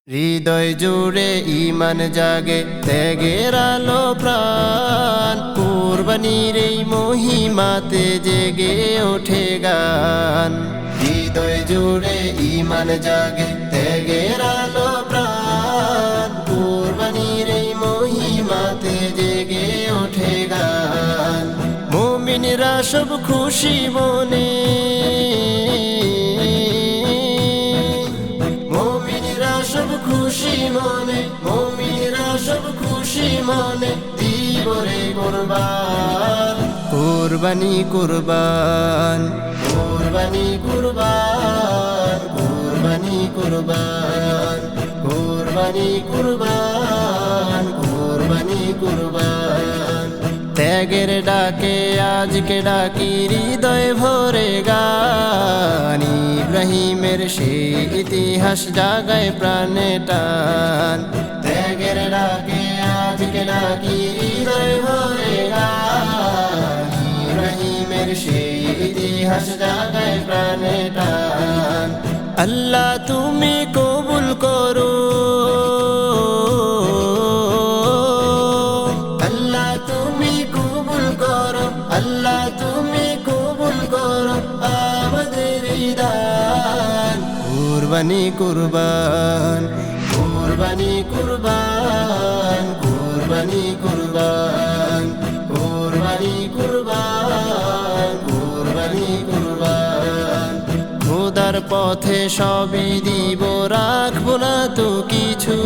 হৃদয় জুড়ে ঈমান জাগে, ত্যাগের আলো প্রাণ, কুরবানির এই মহিমাতে জেগে ওঠে গান। হৃদয় জুড়ে ঈমান জাগে, ত্যাগের আলো প্রাণ, কুরবানির এই মহিমাতে জেগে ওঠে গান। মুমিনরা সব খুশি মনে, সব খুশি মনে, মুমিনরা সব খুশি মনে, দিব রে কুরবান, কুরবানি কুরবান, কুরবানি কুরবান, কুরবানি কুরবান, কুরবানি কুরবান, কুরবানি কুরবান। ত্যাগের ডাকে আজকে ডাকি, হৃদয় ভরে গান। ইব্রাহিমের সেই ইতিহাস জাগায় প্রাণে টান। ত্যাগের ডাকে আজকে ডাকি, হৃদয় ভরে গান। ইব্রাহিমের সেই ইতিহাস জাগায় প্রাণে টান। আল্লাহ তুমি কবুল করো, আল্লাহ তুমি কবুল করো, আল্লাহ তুমি কবুল করো আমাদের দান। কুরবানি কুরবান, কুরবানি কুরবান, কুরবানি কুরবান, কুরবানি কুরবান, কুরবানি কুরবান। খোদার পথে সবই দিব, রাখবো না তো কিছু।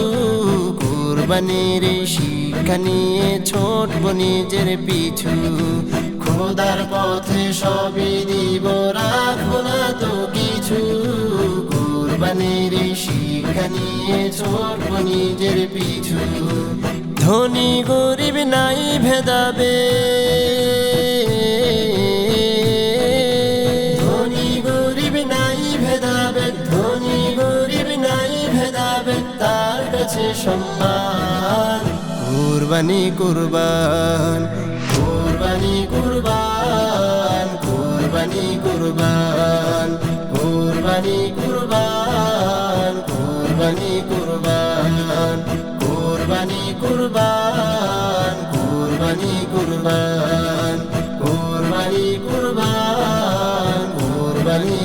কুরবানির শিক্ষা নিয়ে ছোটবো নিজের পিছু। খোদার পথে সবই দিব, রাখবো না তো কিছু। কুরবানির শিক্ষা নিয়ে ছোটবো নিজের পিছু। ধনী গরিব নাই ভেদাবে, ধনী গরিব নাই ভেদাবে, ধনী গরিব নাই ভেদাবে, তার কাছে সম্মান। কুরবানি কুরবান, কুরবানি কুরবান, কুরবানি কুরবান, কুরবানি কুরবান, কুরবানি কুরবান, কুরবানি কুরবান, কুরবানি কুরবান, কুরবানি কুরবান, কুরবানি